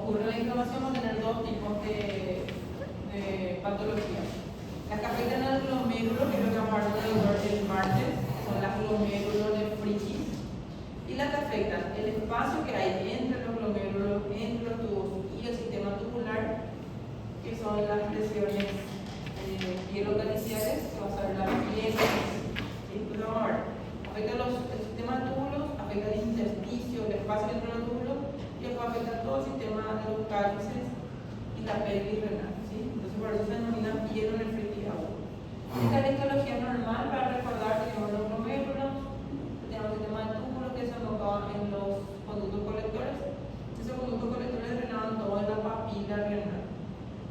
ocurre la inflamación, vamos a tener dos tipos de patologías. Las que afectan al glomérulo, que es lo que vamos a hablar el martes, son las glomerulonefritis, y las que afectan el espacio que hay entre los glomérulos, entre los tubos y el sistema tubular, que son las lesiones pielocaliciales, que va a ser la piel. Entonces vamos a ver, afecta el sistema de túbulos, afecta el intersticio, el espacio entre los túbulos, y después afecta todo el sistema de los cálices y la pelvis renal, ¿sí? Entonces por eso se denomina pielonefritis aguda. Esta es la histología normal para recordar que tenemos los glomérulos, tenemos el sistema de túbulos que se enfoca en los conductos colectores. Esos conductos colectores drenaban toda la papila renal.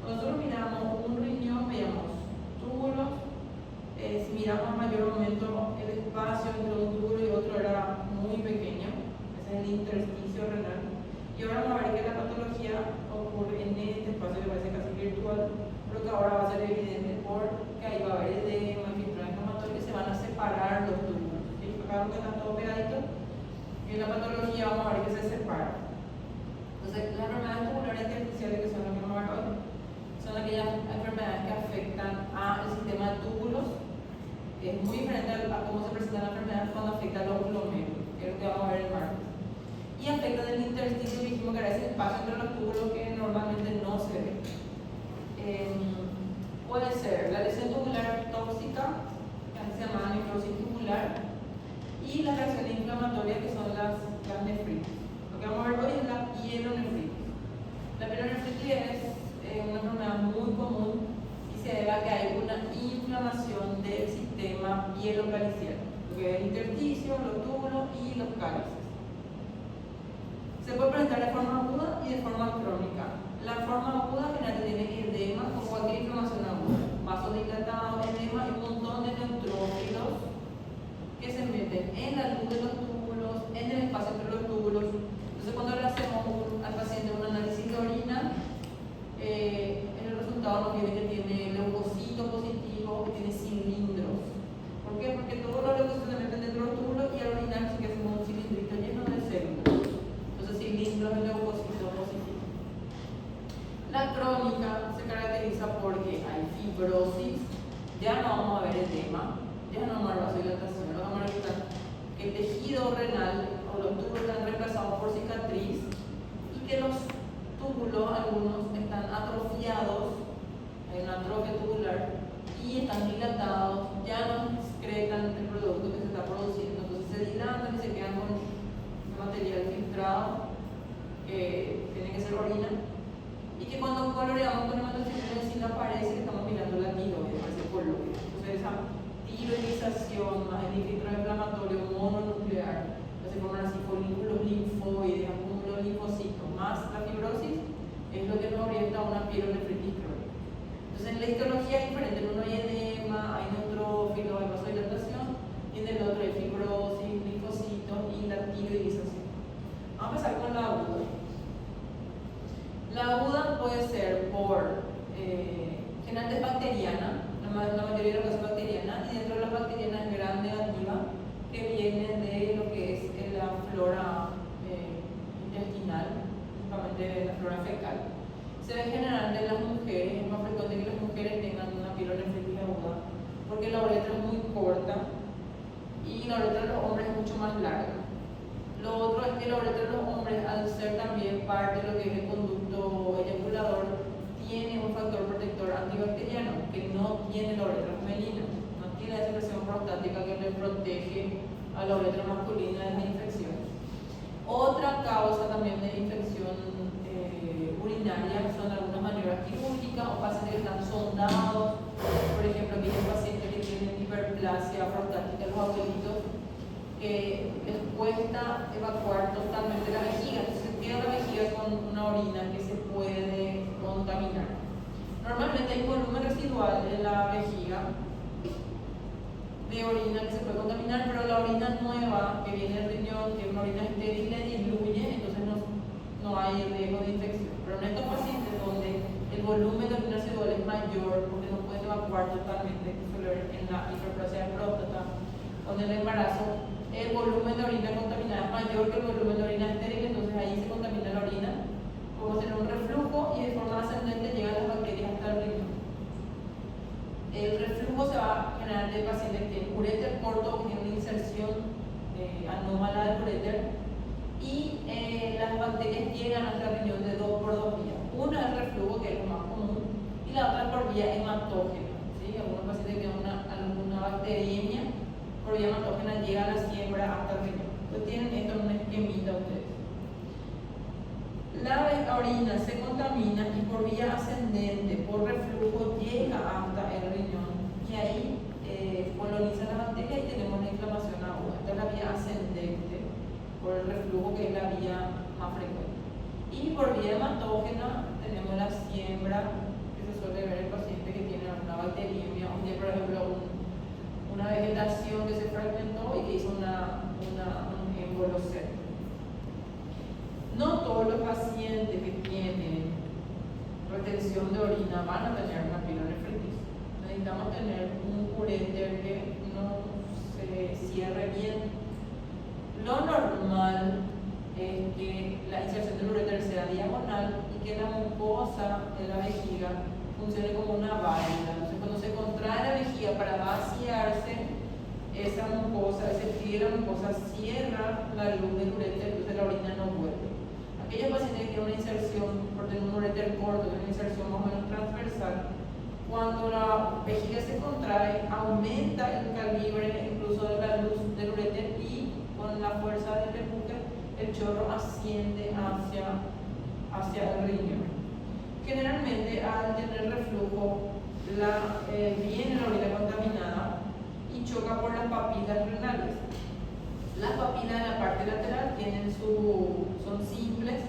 Nosotros miramos un riñón, veíamos túbulos, si miramos a mayor momento el espacio entre un túbulo y otro era muy pequeño, ese es el intersticio renal. Y ahora vamos a ver que la patología ocurre en este espacio que parece casi virtual, pero que ahora va a ser evidente porque ahí va a haber edema, infiltrado inflamatorio, que se van a separar los túbulos. ¿Sí? Acá que están todos pegaditos, y en la patología vamos a ver que se separan. Entonces, las enfermedades tubulares intersticiales, que son las que vamos a ver hoy, son aquellas enfermedades que afectan al sistema de túbulos. Es muy diferente a cómo se presenta la enfermedad cuando afecta a los glomérulos, que es lo que vamos a ver el martes. Y afecta el intersticio, dijimos que era ese espacio entre los túbulos que normalmente no se ve. Puede ser la lesión tubular tóxica, que antes se llamaba necrosis tubular, y las reacciones inflamatorias, que son las nefritis. Lo que vamos a ver hoy es la pielonefritis. La pielonefritis es una enfermedad muy común y se debe a que hay una inflamación del sistema pielocalicial, lo que es el intersticio, los túbulos y los cálices. Se puede presentar de forma aguda y de forma crónica. La forma aguda generalmente tiene edema o cualquier inflamación aguda, vasodilatados, edema y un montón de neutrófilos que se meten en la luz de los túbulos, en el espacio entre los túbulos. Entonces, cuando le hacemos al paciente un análisis de orina, en el resultado nos viene que tiene leucocito positivo, que tiene cilindros. ¿Por qué? Porque todos los leucocitos se meten dentro de los túbulos y al orinar sí que hacemos un cilindrito lleno de células. Entonces, cilindros de leucocito positivo. La crónica se caracteriza porque hay fibrosis, ya no vamos a ver edema, ya no vamos a ver vasodilatación, no vamos a ver que el tejido renal o los túbulos están reemplazados por cicatriz y que los túbulos, algunos están atrofiados, hay una atrofia tubular, y están dilatados, ya no excretan el producto que se está produciendo, entonces se dilatan y se quedan con material filtrado, que tiene que ser orina, y que cuando coloreamos con hematocitosis aparece que estamos mirando la tiroides, ese color. Entonces esa tiroidización más el infiltrado inflamatorio mononuclear, se forman así folículos linfoides, acúmulos linfocitos, más la fibrosis, es lo que nos orienta a una pielonefritis crónica. Entonces en la histología es diferente, en uno hay edema, hay neutrófilo, hay vasodilatación, y en el otro hay fibrosis, linfocitos y la tiroidización. Vamos a empezar con la aguda. La aguda puede ser por generalmente bacteriana, la mayoría de las cosas bacterianas, y dentro de las bacterianas gram negativa, que vienen de lo que es la flora intestinal, principalmente la flora fecal. Se ve generalmente en las mujeres, es más frecuente que las mujeres tengan una pielonefritis aguda, porque la uretra es muy corta y la uretra de los hombres es mucho más larga. Lo otro es que la uretra de los hombres, al ser también parte de lo que es el conducto eyaculador, tiene un factor protector antibacteriano que no tiene la uretra femenina, no tiene esa presión prostática que le protege a la uretra masculina de las infecciones. Otra causa también de infección urinaria son algunas maniobras quirúrgicas o pacientes que están sondados, por ejemplo, aquellos pacientes que tienen hiperplasia prostática, los abuelitos, que les cuesta evacuar totalmente la vejiga, entonces se queda la vejiga con una orina que se puede contaminar. Normalmente hay volumen residual en la vejiga de orina que se puede contaminar, pero la orina nueva que viene del riñón, que es una orina estéril, le diluye, entonces no hay riesgo de infección. Pero en estos pacientes donde el volumen de orina residual es mayor, porque no pueden evacuar totalmente, que suele ver en la hiperplasia de próstata, con el embarazo, el volumen de orina contaminada es mayor que el volumen de orina estéril, entonces ahí se contamina la orina. Podemos tener un ureter. Y las bacterias llegan hasta el riñón de dos por dos vías. Una es el reflujo, que es lo más común, y la otra por vía hematógena. ¿Sí? Algunos pacientes que tienen alguna bacteriemia por vía hematógena llega a la siembra hasta el riñón. Entonces tienen esto en un esquemita ustedes. La orina se contamina y por vía ascendente, por reflujo, llega hasta el riñón. Y ahí coloniza la bacteria y tenemos la inflamación aguda. Esta es la vía ascendente, por el reflujo, que es la vía más frecuente. Y por vía hematógena tenemos la siembra, que se suele ver en el paciente que tiene alguna bacteriemia, o tiene, por ejemplo, una vegetación que se fragmentó y que hizo un émbolo septo. No todos los pacientes que tienen retención de orina van a tener una pielonefritis. Necesitamos tener un uréter que no se cierre bien. Lo normal es que la inserción del uréter sea diagonal y que la mucosa de la vejiga funcione como una válvula. Entonces, cuando se contrae la vejiga para vaciarse, esa mucosa, ese pliegue de la mucosa cierra la luz del uréter, entonces la orina no vuelve. Aquellos pacientes que tienen una inserción, por tener un uréter corto, una inserción más o menos transversal, cuando la vejiga se contrae, aumenta el calibre incluso de la luz del uréter y con la fuerza del empuje, el chorro asciende hacia el riñón. Generalmente, al tener reflujo, viene la orina contaminada y choca por las papilas renales. Las papilas en la parte lateral son simples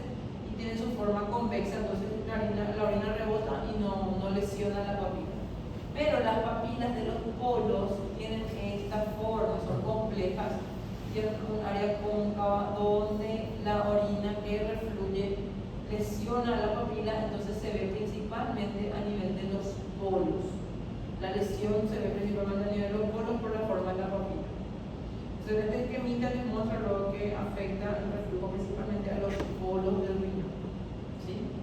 y tienen su forma convexa, entonces la orina rebota y no lesiona la papila. Pero las papilas de los polos tienen esta forma, son complejas, tienen un área cóncava donde la orina que refluye lesiona la papila, entonces se ve principalmente a nivel de los polos. La lesión se ve principalmente a nivel de los polos por la forma de la papila. Entonces, este esquemita les muestra lo que afecta el reflujo principalmente a los polos del riñón. ¿Sí?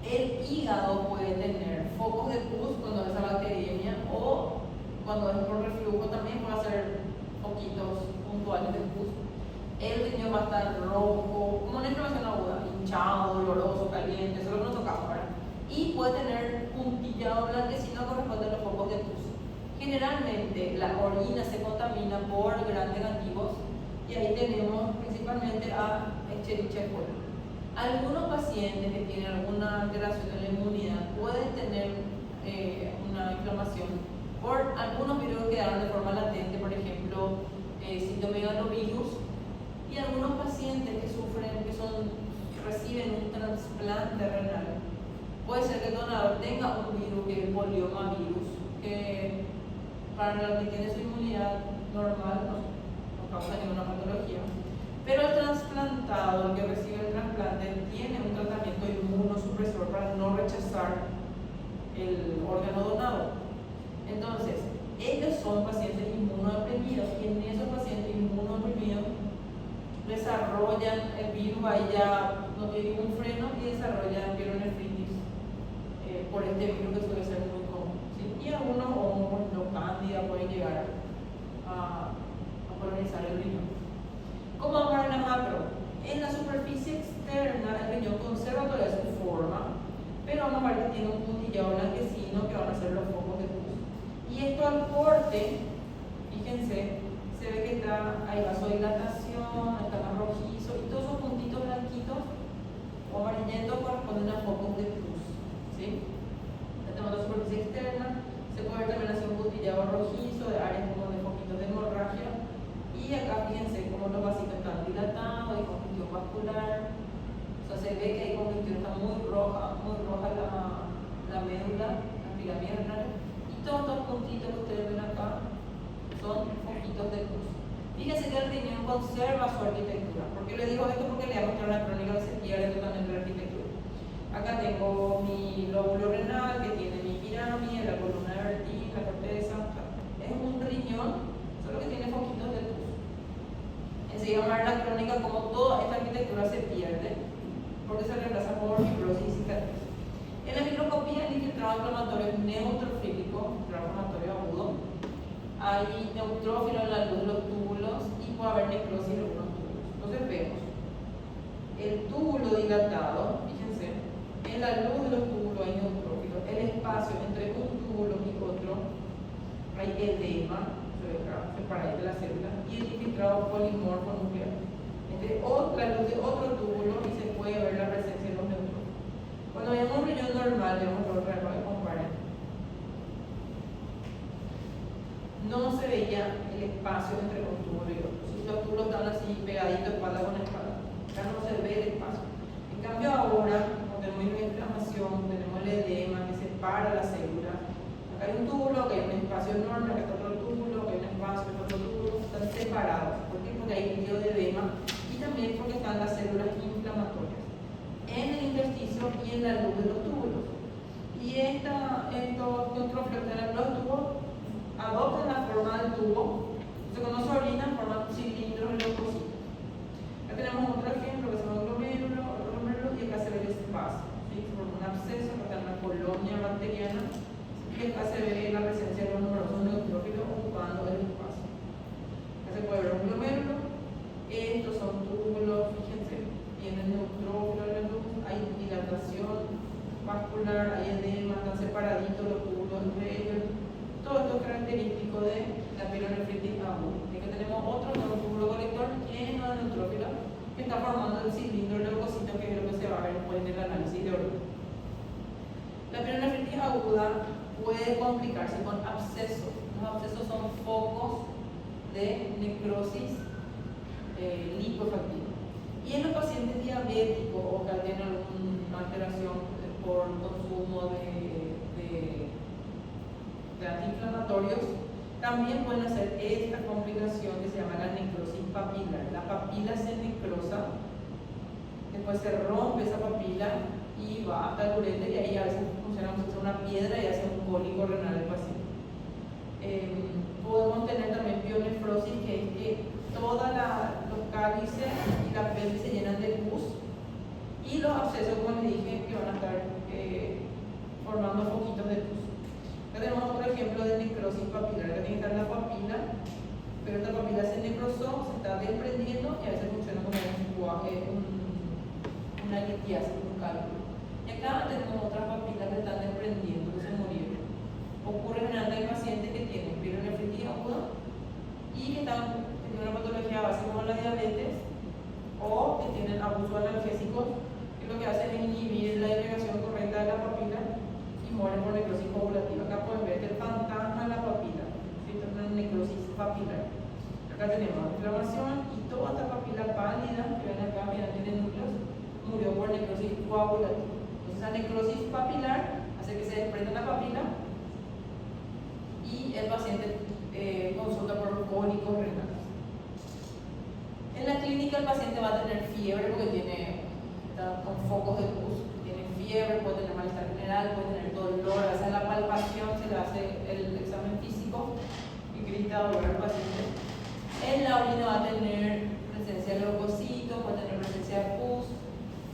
El hígado puede tener focos de pus cuando es esa bacteriemia, o cuando es por reflujo también puede hacer foquitos puntuales de pus. El riñón va a estar rojo, como una inflamación aguda, hinchado, doloroso, caliente, eso es lo que nos tocamos ahora. Y puede tener puntillado blanquecino, corresponde a los focos de pus. Generalmente la orina se contamina por gram negativos y ahí tenemos principalmente a Escherichia coli. Algunos pacientes que tienen alguna alteración en la inmunidad pueden tener una inflamación por algunos virus que quedaron de forma latente, por ejemplo, citomegalovirus, y algunos pacientes que reciben un trasplante renal. Puede ser que el donador tenga un virus, que es el poliomavirus, que para el que tiene su inmunidad normal no causa ninguna patología. Pero el trasplantado, el que recibe el trasplante, tiene un tratamiento inmunosupresor para no rechazar el órgano donado. Entonces, ellos son pacientes inmunodeprimidos y en esos pacientes inmunodeprimidos desarrollan el virus, ahí ya no tiene ningún freno y desarrollan pielonefritis por este virus que suele ser muy común. ¿Sí? Y algunos hongos, los cándida, pueden llegar a colonizar el riñón. ¿Cómo vamos a ver la macro? En la superficie externa el riñón conserva todavía su forma, pero vamos a ver que tiene un puntillado blanquecino que van a ser los focos de pus. Y esto al corte, fíjense, se ve que hay vasodilatación, está más rojizo, y todos esos puntitos blanquitos o amarillentos corresponden a focos de pus. ¿Sí? Tenemos la superficie externa, se puede ver también así un puntillado rojizo de áreas como de foquitos de hemorragia. Y acá fíjense cómo los vasitos están dilatados, hay congestión vascular. O sea, se ve que hay congestión, está muy roja la médula, la pirámide renal. Y todos estos puntitos que ustedes ven acá son foquitos de pus. Fíjense que el riñón conserva su arquitectura. ¿Por qué les digo esto? Porque le voy a mostrar una crónica que se pierde totalmente la arquitectura. Acá tengo mi lóbulo renal que tiene mi pirámide, la columna de Bertin, la corteza. Es un riñón, solo que tiene foquitos de pus. Enseguida vamos a ver la crónica como toda esta arquitectura se pierde porque se reemplaza por fibrosis y cicatriz. En la microscopía el infiltrado inflamatorio es neutrofílico, infiltrado inflamatorio agudo, hay neutrófilo en la luz de los túbulos y puede haber necrosis en algunos túbulos. Entonces vemos el túbulo dilatado, fíjense, en la luz de los túbulos hay neutrófilo, el espacio entre un túbulo y otro hay edema, se ve acá, separado de la célula, y el infiltrado polimorfo nuclear. Entre la luz de otro túbulo y se puede ver la presencia de los neutrófilos. Cuando veamos un riñón normal, veamos otra vez para que comparen. No se veía el espacio entre un túbulo y otro. Si los túbulos están así pegaditos, espalda con espalda, acá no se ve el espacio. En cambio ahora, cuando tenemos una inflamación, tenemos el edema que separa las células. Acá hay un túbulo, acá hay un espacio enorme, acá está otro túbulo, acá hay un espacio, acá otro túbulo, están separados. ¿Por qué? Porque hay líquido de edema y también porque están las células inflamatorias en el intersticio y en la luz de los túbulos. Y estos neutrófilos que están en los tubos adoptan la forma del tubo. Entonces cuando se orina forman cilindros en leucocitos. Acá tenemos otro ejemplo que se llama glomérulo y acá se ve el espacio. ¿Sí? Se forma un absceso, acá está una colonia bacteriana y acá se ve la presencia de los numerosos neutrófilos ocupando el espacio. Acá se puede ver un glomérulo. Estos son túbulos, fíjense, tienen neutrófilo en la luz, hay dilatación vascular, hay edema, están separaditos los túbulos entre ellos. Todo esto es característico de la pielonefritis aguda. Aquí tenemos otro túbulo colector lleno de neutrófilos que está formando el cilindro leucocito, que es lo que se va a ver después del análisis de orina. La pielonefritis aguda puede complicarse con abscesos. Los abscesos son focos de necrosis lipoefactiva. Y en los pacientes diabéticos o que tienen alguna alteración por consumo de antiinflamatorios, también pueden hacer esta complicación que se llama la necrosis papilar. La papila se necrosa, después se rompe esa papila y va hasta el ureter, y ahí a veces funciona como si fuera una piedra y hace un cólico renal del paciente. Podemos tener también pionefrosis, que es que todos los cálices y la pelvis se llenan de pus, y los abscesos, como les dije, que van a estar formando foquitos de pus. Acá tenemos otro ejemplo de necrosis papilar. Acá tiene que estar la papila, pero esta papila se necrosó, se está desprendiendo y a veces funciona como una litiasis, un cálculo. Y acá tenemos otras papilas que están desprendiendo, que se murieron. Ocurre generalmente en pacientes que tienen pielonefritis aguda y que tienen una patología básica como la diabetes o que tienen abuso analgésico, que lo que hacen es inhibir la irrigación correcta de la papila y mueren por necrosis coagulativa. Acá pueden ver el fantasma de la papila, ¿sí? Una necrosis papilar. Acá tenemos inflamación y toda esta papila pálida que ven acá, mira, tiene núcleos, murió por necrosis coagulativa. Entonces, esa necrosis papilar hace que se desprenda la papila y el paciente consulta por cólicos renales. En la clínica el paciente va a tener fiebre porque está con focos de pus, tiene fiebre, puede tener malestar general, puede tener dolor, a veces la palpación se le hace el examen físico y grita dolor al paciente. En la orina va a tener presencia de leucocitos, puede tener presencia de pus,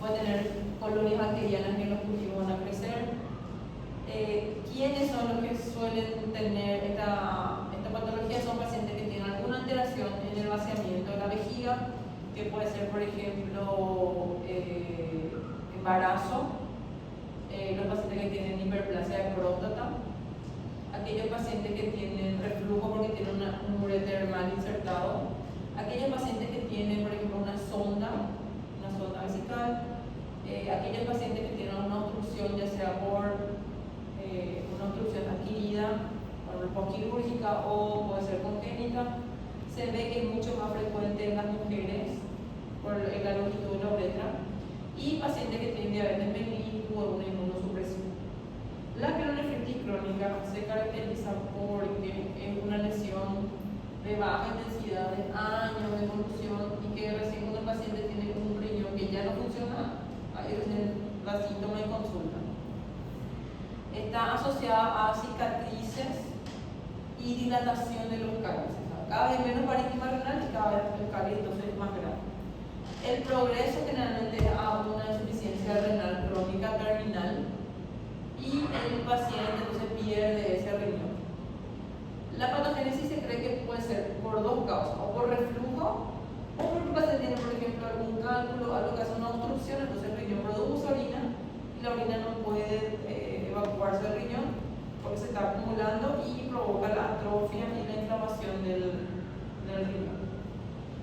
puede tener colonias bacterianas que en los cultivos van a crecer. ¿Quiénes son los que suelen tener esta patología? Son pacientes que tienen alguna alteración en el vaciamiento de la vejiga, que puede ser, por ejemplo, embarazo, los pacientes que tienen hiperplasia de próstata, aquellos pacientes que tienen reflujo porque tienen un ureter mal insertado, aquellos pacientes que tienen, por ejemplo, una sonda vesical, aquellos pacientes que tienen una obstrucción, ya sea por una obstrucción adquirida, postquirúrgica o puede ser congénita. Se ve que es mucho más frecuente en las mujeres por la longitud de la uretra, y pacientes que tienen diabetes mellitus o una inmunosupresión. La pielonefritis crónica se caracteriza porque es una lesión de baja intensidad, de años de evolución, y que recién cuando el paciente tiene un riñón que ya no funciona, ahí recién da síntomas y consulta. Está asociada a cicatrices y dilatación de los cálices. Cada vez menos parénquima renal y cada vez el cáliz entonces es más grande. El progreso generalmente es a una insuficiencia renal crónica terminal y el paciente entonces pierde ese riñón. La patogénesis se por dos causas, o por reflujo, o porque el paciente tiene, por ejemplo, algún cálculo, algo que hace una obstrucción, entonces el riñón produce orina y la orina no puede evacuarse del riñón porque se está acumulando y provoca la atrofia y la inflamación del riñón.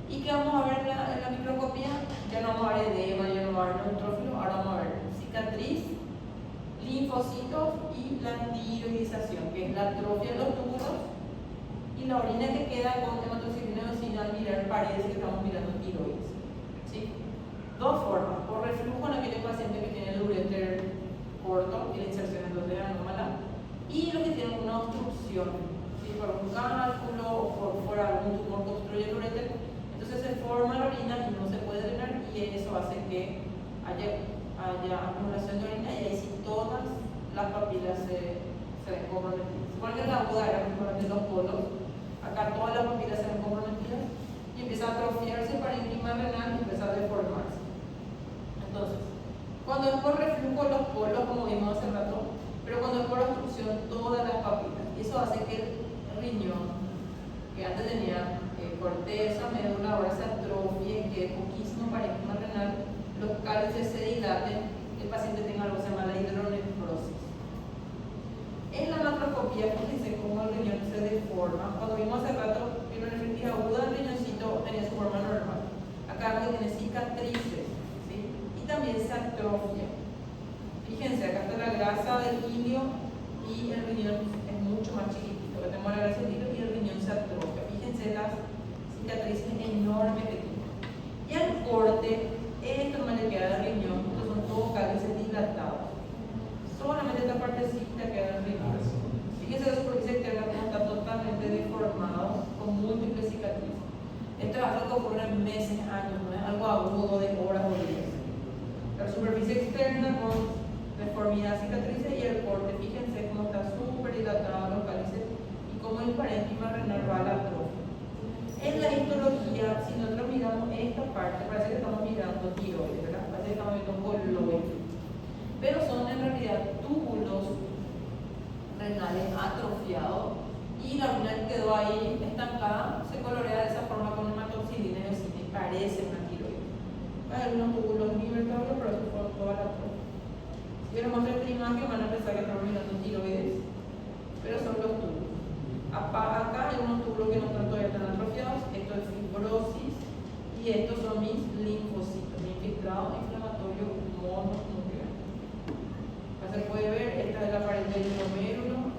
¿Y qué vamos a ver en la microscopía? Ya no vamos a ver edema, ya no vamos a ver neutrófilo, ahora vamos a ver cicatriz, linfocitos y la tiroidización, que es la atrofia de los túbulos y la orina que queda con hematocilina eosina al mirar parece que estamos mirando tiroides. ¿Sí? Dos formas, por reflujo en aquellos pacientes que tienen el uréter corto y la inserción entonces anómala, y los que tienen una obstrucción, ¿sí? Por un cálculo o por algún tumor que obstruye el uréter, entonces se forma la orina y no se puede drenar y eso hace que haya acumulación de orina y ahí sí todas las papilas se ven comprometidas. Supone que la aguda era principalmente los polos, acá todas las papilas se ven comprometidas y empieza a atrofiarse el parénquima renal y empieza a deformarse. Entonces, cuando es por reflujo los polos, como vimos hace rato, pero cuando es por obstrucción todas las papilas, y eso hace que el riñón, que antes tenía corteza, médula, ahora se atrofie, que poquísimo parénquima renal, los cálices se dilaten, el paciente tenga algo que se llama la hidronefrosis. En la macroscopía, fíjense cómo el riñón se deforma. Cuando vimos hace rato pielonefritis aguda, el riñoncito tenía su forma normal. Acá tiene cicatrices, ¿sí? Y también se atrofia. Fíjense, acá está la grasa del ilio y el riñón es mucho más chiquitito. Acá tenemos la grasa del ilio y el riñón se atrofia. Fíjense las cicatrices enormes que tiene. Y al corte, esto no le queda del riñón, estos son todos cálices dilatados. Solamente esta partecita queda del riñón. Fíjense la superficie externa como está totalmente deformado, con múltiples cicatrices. Esto es algo que ocurre en meses, años, no es algo agudo de horas o días. La superficie externa con deformidad, cicatrices y el corte. Fíjense cómo está súper dilatado los cálices y cómo el parénquima renal va a la atrofia. En la histología, si nosotros miramos esta parte, parece que estamos mirando tiroides, ¿verdad? Parece que estamos viendo un coloide. Pero son en realidad túbulos renales atrofiados y la orina que quedó ahí estancada se colorea de esa forma con hematoxilina y parece una tiroides. Hay algunos túbulos libertables, pero eso fue toda la atrofia. Si yo les muestro esta imagen van a pensar que estamos mirando tiroides, pero son los túbulos. Acá hay unos túbulos que no están todavía tan atrofiados, esto es fibrosis y estos son mis linfocitos, mi infiltrado inflamatorio mononuclear. Se puede ver, esta es la pared del glomérulo,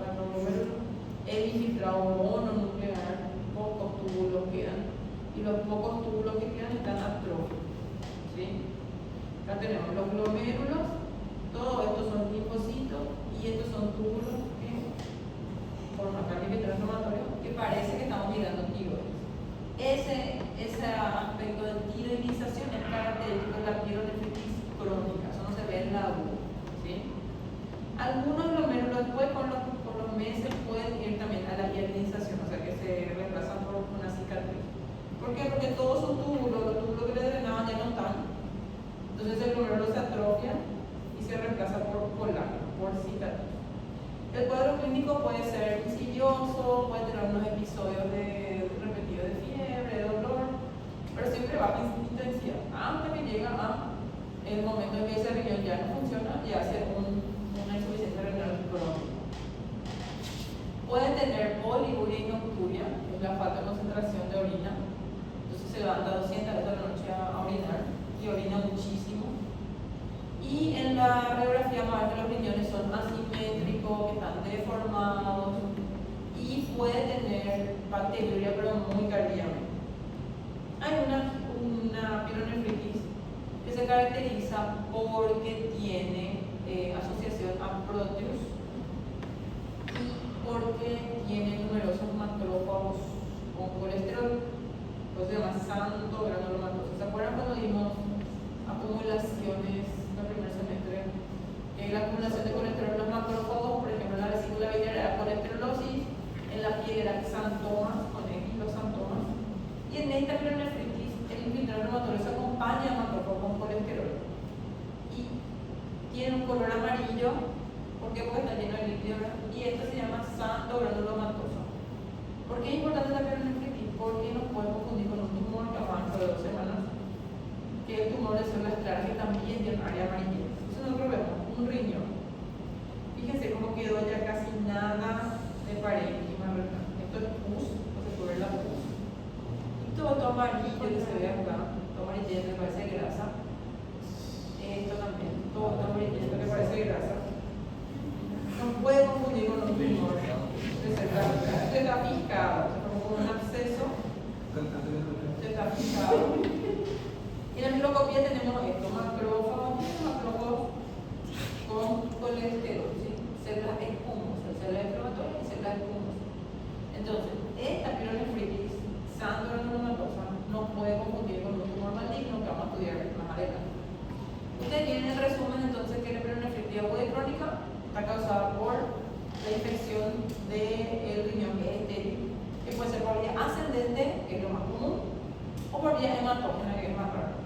el infiltrado mononuclear, pocos túbulos quedan y los pocos túbulos que quedan están atróficos. ¿Sí? Acá tenemos los glomérulos, todos estos son linfocitos y estos son túbulos que forman acá el infiltrado que parece que estamos mirando tiroides. Ese aspecto de tiroidización es característico de la pielonefritis crónica, eso no se ve en la aguda. ¿Sí? Algunos glomérulos después por los meses pueden ir también a la hialinización, o sea que se reemplazan por una cicatriz. ¿Por qué? Porque todos sus túbulos, los túbulos que le drenaban ya no están. Entonces el glomérulo se atrofia y se reemplaza por colágeno, por cicatriz. El cuadro clínico puede ser insidioso, puede tener unos episodios repetidos de fiebre, de dolor, pero siempre baja intensidad. Hasta que llega a el momento en que ese riñón ya no funciona y hace una insuficiencia renal crónica. Puede tener poliguria y nocturia, que es la falta de concentración de orina. Entonces se levanta 200 veces a la noche a orinar y orina muchísimo. Y en la radiografía vamos a ver que los riñones son asimétricos, que están deformados y puede tener bacteriuria, pero muy tardíamente. Hay una pielonefritis que se caracteriza porque tiene asociación a Proteus y porque tiene numerosos macrófagos con colesterol, pues se llama santo granulomatoso. ¿Se acuerdan cuando vimos acumulaciones en el primer semestre? La acumulación de colesterol en los macrófagos, por ejemplo, en la vesícula biliar era colesterolosis, en la piel eran xantomas, con X los xantomas, y en esta pielonefritis el infiltrado reumatoide se acompaña al macrófago con colesterol y tiene un color amarillo. ¿Por qué? Porque está lleno de líquido, ¿verdad? Y esto se llama santo granulomatoso. ¿Por qué es importante la pielonefritis? porque no puede confundir con un tumor que vamos a dentro de 2 semanas, que es el tumor de células claras que también tiene un área amarilla. Entonces nosotros vemos un riñón. Fíjense cómo quedó ya casi nada de parénquima, ¿verdad? Esto es pus, no se puede ver la pus. Y todo amarillo que se ve acá, todo amarillo que parece grasa. Esto también, todo amarillo que parece grasa. No puede confundir con un tumor de células claras. Esto está picado, como un absceso. Esto está picado. Y en la microscopía tenemos esto, macrófagos, con colesterol, ¿sí? Células escumosas, células inflamatorias y células escumosas. Entonces, esta pielonefritis sangranulomatosa no puede confundir con un tumor maligno que vamos a estudiar más adelante. Ustedes tienen el resumen entonces que la pielonefritis aguda y crónica está causada por la infección del riñón que es estéril, que puede ser por vía ascendente, que es lo más común, o por vía hematógena, que es más raro.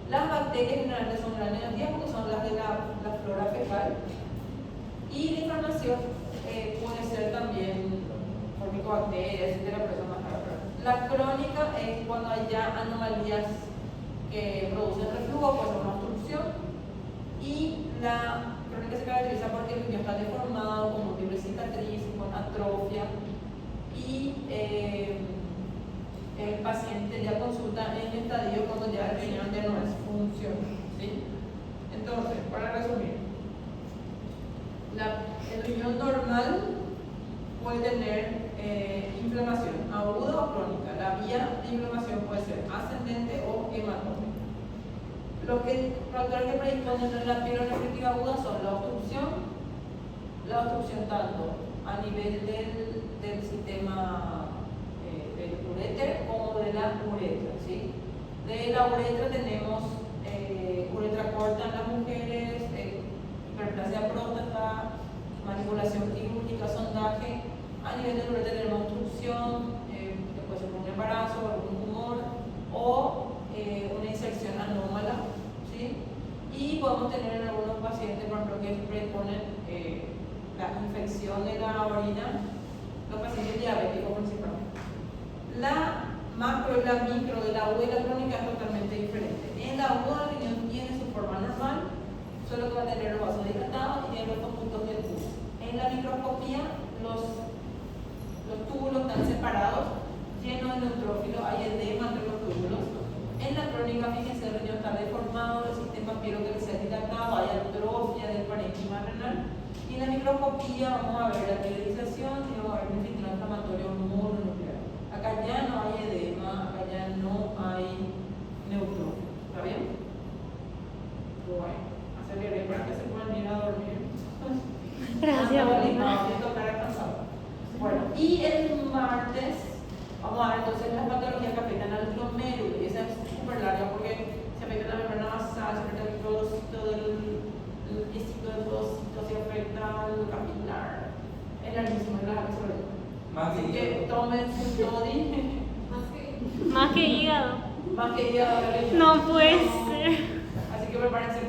Las bacterias generalmente son gran negativas porque son las de la flora fecal, y la inflamación puede ser también por micobacterias, etcétera, pero son más raras. La crónica es cuando hay ya anomalías que producen reflujo, puede ser una obstrucción, y la crónica se caracteriza porque el riñón está deformado, con múltiples cicatrices, con atrofia, y el paciente ya consulta en estadio cuando ya el riñón ya no es funcional, ¿sí? Entonces, para resumir, el riñón normal puede tener inflamación aguda o crónica. La vía de inflamación puede ser ascendente o hematómica. Los factores que predisponen a la pielonefritis aguda son la obstrucción tanto a nivel del sistema del uréter como de la uretra, ¿sí? De la uretra tenemos uretra corta en las mujeres, hiperplasia próstata, manipulación quirúrgica, sondaje. A nivel del uretra tenemos obstrucción, que puede ser por un embarazo, algún tumor o una inserción anómala, ¿sí? Y podemos tener en algunos pacientes, por ejemplo, que preponen la infección de la orina, los pacientes diabéticos principalmente. La macro y la micro de la aguda y la crónica es totalmente diferente. En la aguda el riñón tiene su forma normal, solo que va a tener los vasos dilatados y tiene los dos puntos del tubo. En la microscopía los túbulos están separados, llenos de neutrófilos, hay edema entre los túbulos. En la crónica, fíjense, el riñón está deformado, el sistema pielonefritis dilatado, hay atrofia del parénquima renal. Y en la microscopía vamos a ver la pielonización y vamos a ver un infiltrado inflamatorio mononuclear. Acá ya no hay edema, acá ya no hay neutrófilo. ¿Está bien? Bueno, aceleré para que se puedan ir a dormir. Gracias, bueno, y el martes vamos a ver entonces las patologías que afectan al glomérulo, y esa es súper larga porque se afecta la membrana basal, se afecta el clorocito del díscito del podocito, se afecta el capilar, es larguísimo, es larguísimo. Así que tomen su toddy. Más que hígado. Más que hígado. No puede ser. Así que prepárense.